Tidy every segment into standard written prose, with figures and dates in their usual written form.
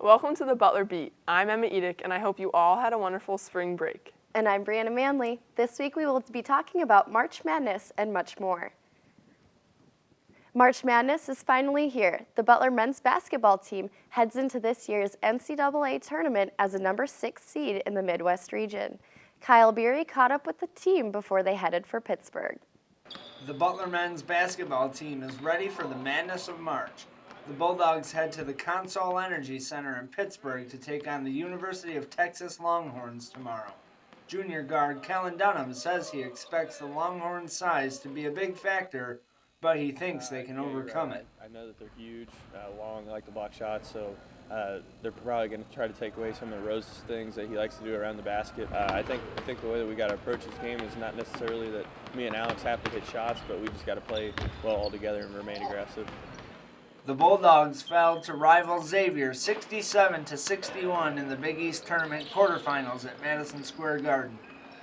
Welcome to the Butler Beat. I'm Emma Edick, and I hope you all had a wonderful spring break. And I'm Brianna Manley. This week we will be talking about March Madness and much more. March Madness is finally here. The Butler men's basketball team heads into this year's NCAA tournament as a number 6 seed in the Midwest region. Kyle Beery caught up with the team before they headed for Pittsburgh. The Butler men's basketball team is ready for the madness of March. The Bulldogs head to the Consol Energy Center in Pittsburgh to take on the University of Texas Longhorns tomorrow. Junior guard Kellen Dunham says he expects the Longhorns' size to be a big factor, but he thinks they can overcome it. I know that they're huge, long, like to block shots, so they're probably going to try to take away some of the Rose's things that he likes to do around the basket. I think the way that we got to approach this game is not necessarily that me and Alex have to hit shots, but we just got to play well all together and remain aggressive. The Bulldogs fell to rival Xavier 67-61 in the Big East Tournament quarterfinals at Madison Square Garden.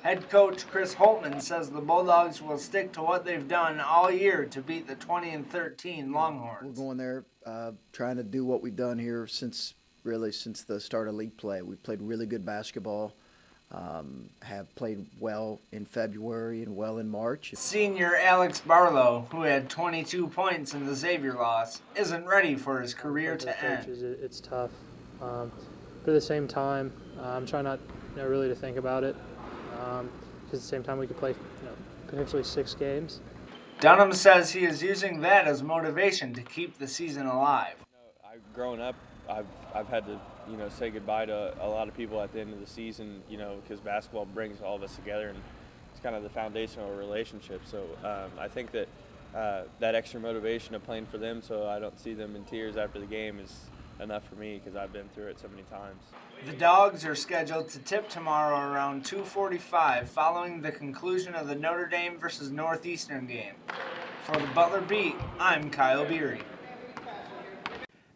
Head coach Chris Holtman says the Bulldogs will stick to what they've done all year to beat the 20-13 Longhorns. We're going there trying to do what we've done here since the start of league play. We played really good basketball, have played well in February and well in March. Senior Alex Barlow, who had 22 points in the Xavier loss, isn't ready for his career to end. It's tough, but at the same time, I'm trying not really to think about it. Because at the same time we could play potentially 6 games. Dunham says he is using that as motivation to keep the season alive. Growing up, I've had to say goodbye to a lot of people at the end of the season, because basketball brings all of us together and it's kind of the foundational relationship. So I think that that extra motivation of playing for them so I don't see them in tears after the game is enough for me because I've been through it so many times. The Dogs are scheduled to tip tomorrow around 2:45 following the conclusion of the Notre Dame versus Northeastern game. For the Butler Beat, I'm Kyle Beery.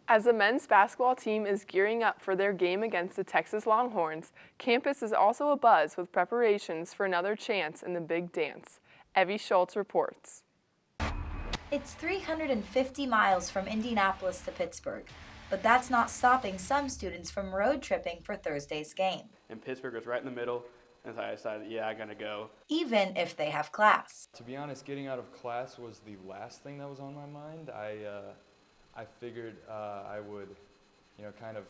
As the men's basketball team is gearing up for their game against the Texas Longhorns, campus is also abuzz with preparations for another chance in the big dance. Evie Schultz reports. It's 350 miles from Indianapolis to Pittsburgh. But that's not stopping some students from road tripping for Thursday's game. And Pittsburgh was right in the middle, and so I decided, I'm going to go. Even if they have class. To be honest, getting out of class was the last thing that was on my mind. I figured I would, kind of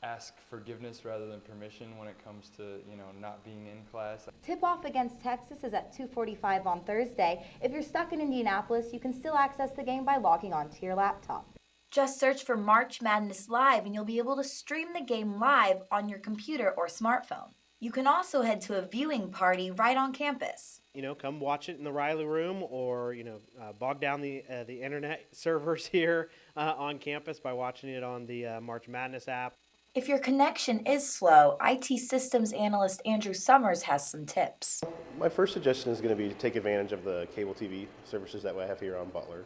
ask forgiveness rather than permission when it comes to, not being in class. Tip-off against Texas is at 2:45 on Thursday. If you're stuck in Indianapolis, you can still access the game by logging onto your laptop. Just search for March Madness Live and you'll be able to stream the game live on your computer or smartphone. You can also head to a viewing party right on campus. Come watch it in the Riley Room or, bog down the internet servers here on campus by watching it on the March Madness app. If your connection is slow, IT systems analyst Andrew Summers has some tips. My first suggestion is going to be to take advantage of the cable TV services that we have here on Butler.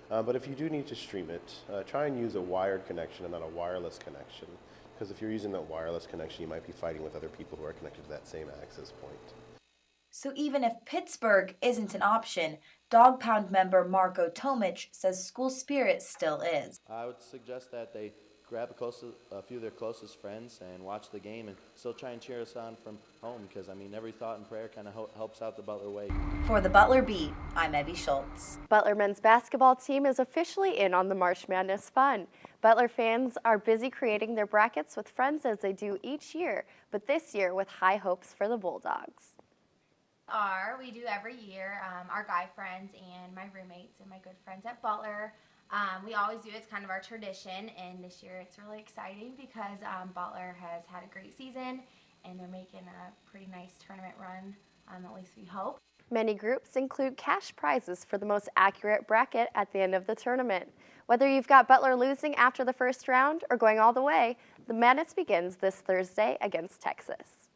But if you do need to stream it, try and use a wired connection and not a wireless connection. Because if you're using that wireless connection, you might be fighting with other people who are connected to that same access point. So even if Pittsburgh isn't an option, Dog Pound member Marko Tomic says school spirit still is. I would suggest that they grab a few of their closest friends and watch the game and still try and cheer us on from home because, every thought and prayer kind of helps out the Butler way. For the Butler Beat, I'm Evie Schultz. Butler men's basketball team is officially in on the March Madness fun. Butler fans are busy creating their brackets with friends as they do each year, but this year with high hopes for the Bulldogs. We do every year, our guy friends and my roommates and my good friends at Butler. We always do, it's kind of our tradition, and this year it's really exciting because Butler has had a great season and they're making a pretty nice tournament run, at least we hope. Many groups include cash prizes for the most accurate bracket at the end of the tournament. Whether you've got Butler losing after the first round or going all the way, the madness begins this Thursday against Texas.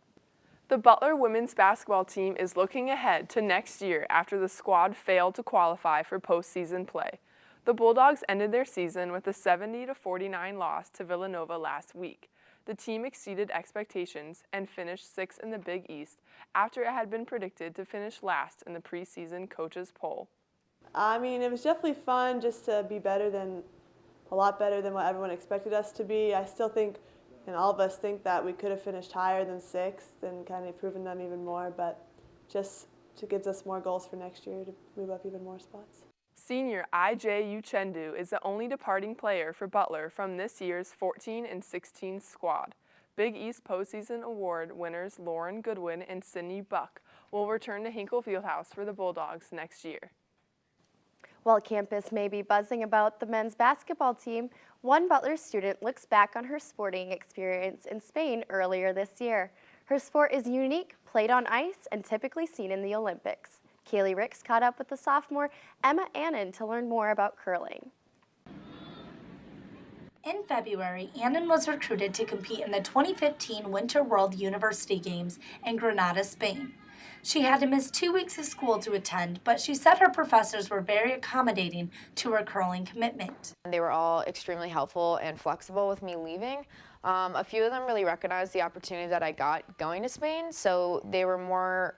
The Butler women's basketball team is looking ahead to next year after the squad failed to qualify for postseason play. The Bulldogs ended their season with a 70-49 loss to Villanova last week. The team exceeded expectations and finished 6th in the Big East after it had been predicted to finish last in the preseason coaches poll. It was definitely fun just to be better than a lot better than what everyone expected us to be. I still think, and all of us think, that we could have finished higher than 6th and kind of proven them even more, but just gives us more goals for next year to move up even more spots. Senior I.J. Uchendu is the only departing player for Butler from this year's 14 and 16 squad. Big East postseason award winners Lauren Goodwin and Sydney Buck will return to Hinkle Fieldhouse for the Bulldogs next year. While campus may be buzzing about the men's basketball team, one Butler student looks back on her sporting experience in Spain earlier this year. Her sport is unique, played on ice, and typically seen in the Olympics. Kaylee Ricks caught up with the sophomore Emma Annan to learn more about curling. In February, Annan was recruited to compete in the 2015 Winter World University Games in Granada, Spain. She had to miss 2 weeks of school to attend, but she said her professors were very accommodating to her curling commitment. They were all extremely helpful and flexible with me leaving. A few of them really recognized the opportunity that I got going to Spain, so they were more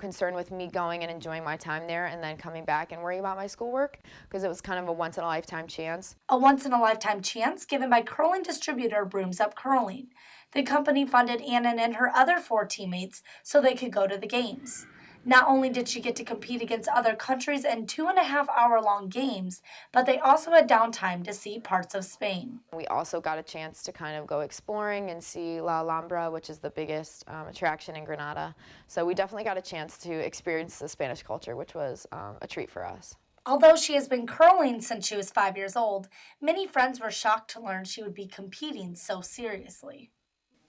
concerned with me going and enjoying my time there and then coming back and worrying about my schoolwork because it was kind of a once-in-a-lifetime chance. A once-in-a-lifetime chance given by curling distributor Brooms Up Curling. The company funded Annan and her other 4 teammates so they could go to the games. Not only did she get to compete against other countries in 2.5-hour-long games, but they also had downtime to see parts of Spain. We also got a chance to kind of go exploring and see La Alhambra, which is the biggest attraction in Granada. So we definitely got a chance to experience the Spanish culture, which was a treat for us. Although she has been curling since she was 5 years old, many friends were shocked to learn she would be competing so seriously.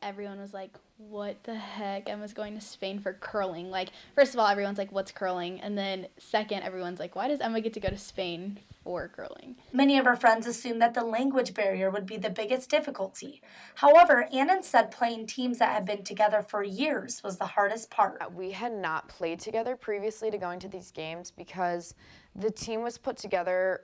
Everyone was like, what the heck? Emma's going to Spain for curling. Like, first of all, everyone's like, what's curling? And then second, everyone's like, why does Emma get to go to Spain for curling? Many of her friends assumed that the language barrier would be the biggest difficulty. However, Annan said playing teams that had been together for years was the hardest part. We had not played together previously to going to these games because the team was put together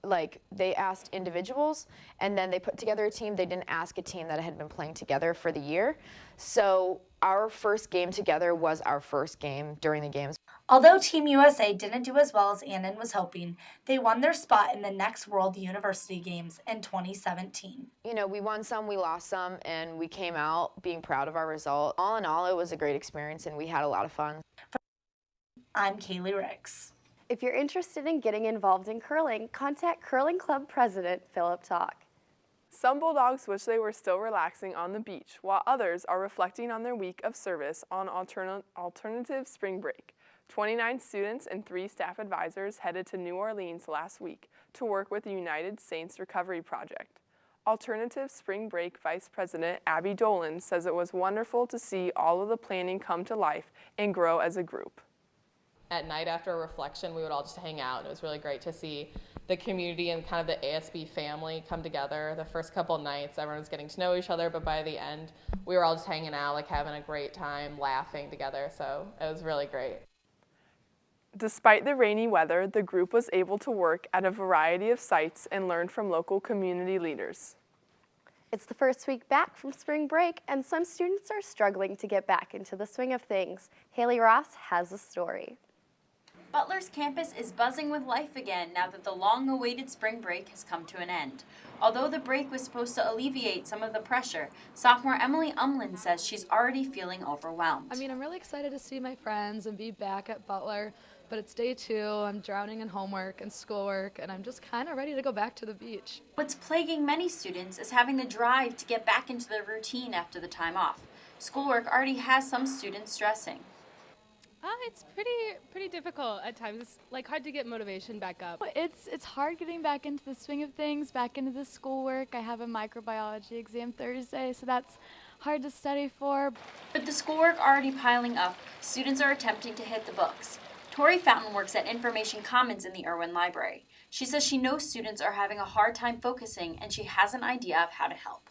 like they asked individuals and then they put together a team. They didn't ask a team that had been playing together for the year. So our first game together was our first game during the games. Although Team USA didn't do as well as Annan was hoping, they won their spot in the next World University Games in 2017. We won some, we lost some, and we came out being proud of our result. All in all, it was a great experience and we had a lot of fun. I'm Kaylee Ricks. If you're interested in getting involved in curling, contact Curling Club President Philip Talk. Some Bulldogs wish they were still relaxing on the beach, while others are reflecting on their week of service on alternative spring break. 29 students and 3 staff advisors headed to New Orleans last week to work with the United Saints Recovery Project. Alternative Spring Break Vice President Abby Dolan says it was wonderful to see all of the planning come to life and grow as a group. At night after a reflection, we would all just hang out. It was really great to see the community and kind of the ASB family come together. The first couple of nights, everyone was getting to know each other, but by the end, we were all just hanging out, like having a great time, laughing together. So it was really great. Despite the rainy weather, the group was able to work at a variety of sites and learn from local community leaders. It's the first week back from spring break, and some students are struggling to get back into the swing of things. Haley Ross has a story. Butler's campus is buzzing with life again now that the long-awaited spring break has come to an end. Although the break was supposed to alleviate some of the pressure, sophomore Emily Umlin says she's already feeling overwhelmed. I'm really excited to see my friends and be back at Butler, but it's day 2, I'm drowning in homework and schoolwork, and I'm just kind of ready to go back to the beach. What's plaguing many students is having the drive to get back into their routine after the time off. Schoolwork already has some students stressing. It's pretty difficult at times. It's hard to get motivation back up. It's hard getting back into the swing of things, back into the schoolwork. I have a microbiology exam Thursday, so that's hard to study for. With the schoolwork already piling up, students are attempting to hit the books. Tori Fountain works at Information Commons in the Irwin Library. She says she knows students are having a hard time focusing and she has an idea of how to help.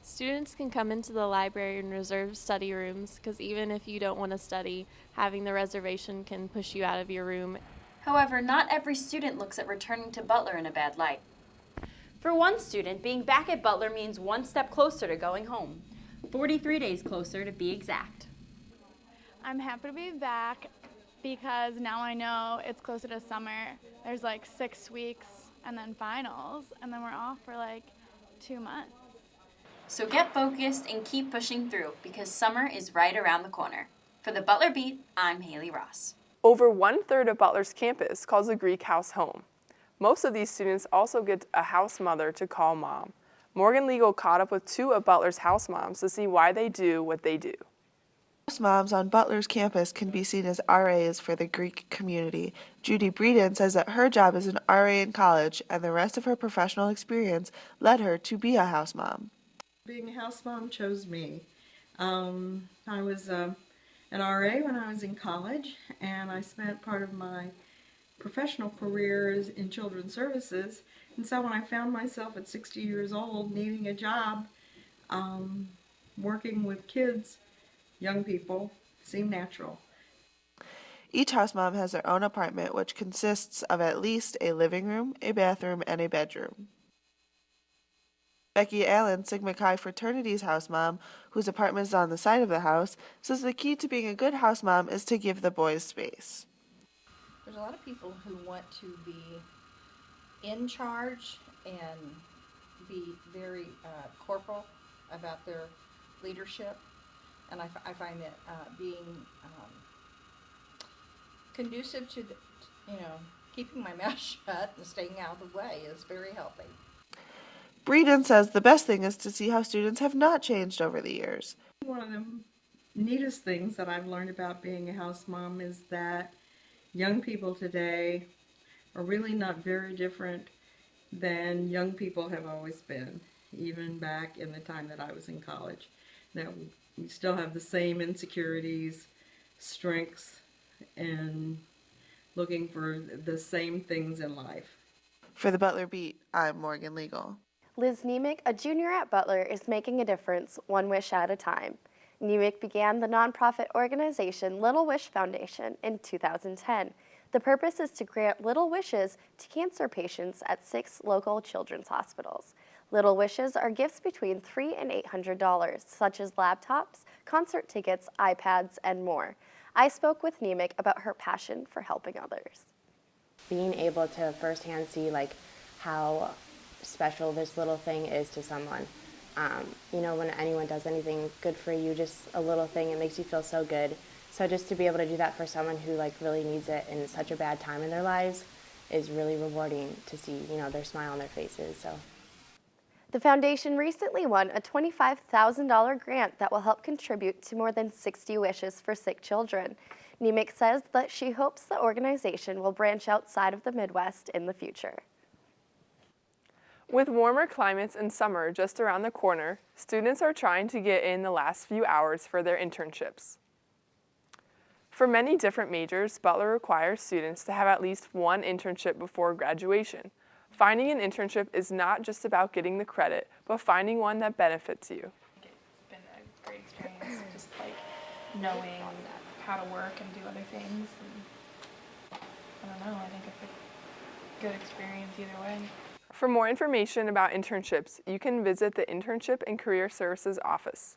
Students can come into the library and reserve study rooms because even if you don't want to study, having the reservation can push you out of your room. However, not every student looks at returning to Butler in a bad light. For one student, being back at Butler means one step closer to going home. 43 days closer to be exact. I'm happy to be back because now I know it's closer to summer. There's 6 weeks and then finals, and then we're off for like 2 months. So get focused and keep pushing through because summer is right around the corner. For the Butler Beat, I'm Haley Ross. Over 1/3 of Butler's campus calls the Greek house home. Most of these students also get a house mother to call mom. Morgan Legal caught up with 2 of Butler's house moms to see why they do what they do. House moms on Butler's campus can be seen as RAs for the Greek community. Judy Breeden says that her job as an RA in college and the rest of her professional experience led her to be a house mom. Being a house mom chose me. I was an RA when I was in college, and I spent part of my professional careers in children's services. And so when I found myself at 60 years old needing a job, working with kids, young people, seemed natural. Each house mom has their own apartment, which consists of at least a living room, a bathroom, and a bedroom. Becky Allen, Sigma Chi fraternity's house mom, whose apartment is on the side of the house, says the key to being a good house mom is to give the boys space. There's a lot of people who want to be in charge and be very corporal about their leadership, and I find that being conducive to keeping my mouth shut and staying out of the way is very healthy. Breeden says the best thing is to see how students have not changed over the years. One of the neatest things that I've learned about being a house mom is that young people today are really not very different than young people have always been, even back in the time that I was in college. That we still have the same insecurities, strengths, and looking for the same things in life. For the Butler Beat, I'm Morgan Legal. Liz Niemiec, a junior at Butler, is making a difference one wish at a time. Niemiec began the nonprofit organization Little Wish Foundation in 2010. The purpose is to grant little wishes to cancer patients at 6 local children's hospitals. Little wishes are gifts between $300 and $800, such as laptops, concert tickets, iPads, and more. I spoke with Niemiec about her passion for helping others. Being able to firsthand see how special this little thing is to someone. When anyone does anything good for you, just a little thing, it makes you feel so good. So just to be able to do that for someone who really needs it in such a bad time in their lives is really rewarding to see, their smile on their faces. So. The foundation recently won a $25,000 grant that will help contribute to more than 60 wishes for sick children. Niemiec says that she hopes the organization will branch outside of the Midwest in the future. With warmer climates and summer just around the corner, students are trying to get in the last few hours for their internships. For many different majors, Butler requires students to have at least one internship before graduation. Finding an internship is not just about getting the credit, but finding one that benefits you. It's been a great experience, just knowing how to work and do other things. And I don't know, I think it's a good experience either way. For more information about internships, you can visit the Internship and Career Services office.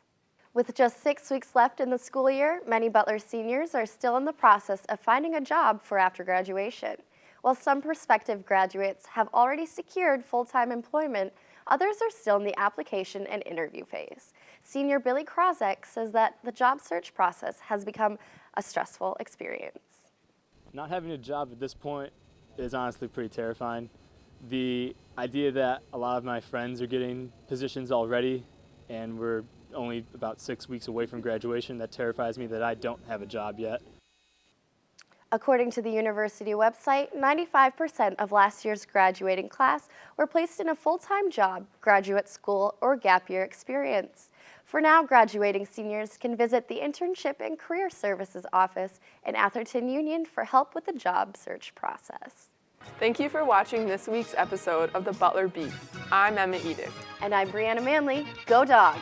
With just 6 weeks left in the school year, many Butler seniors are still in the process of finding a job for after graduation. While some prospective graduates have already secured full-time employment, others are still in the application and interview phase. Senior Billy Krozek says that the job search process has become a stressful experience. Not having a job at this point is honestly pretty terrifying. The idea that a lot of my friends are getting positions already and we're only about 6 weeks away from graduation, that terrifies me that I don't have a job yet. According to the university website, 95% of last year's graduating class were placed in a full-time job, graduate school, or gap year experience. For now, graduating seniors can visit the Internship and Career Services office in Atherton Union for help with the job search process. Thank you for watching this week's episode of the Butler Beat. I'm Emma Edick. And I'm Brianna Manley. Go Dogs!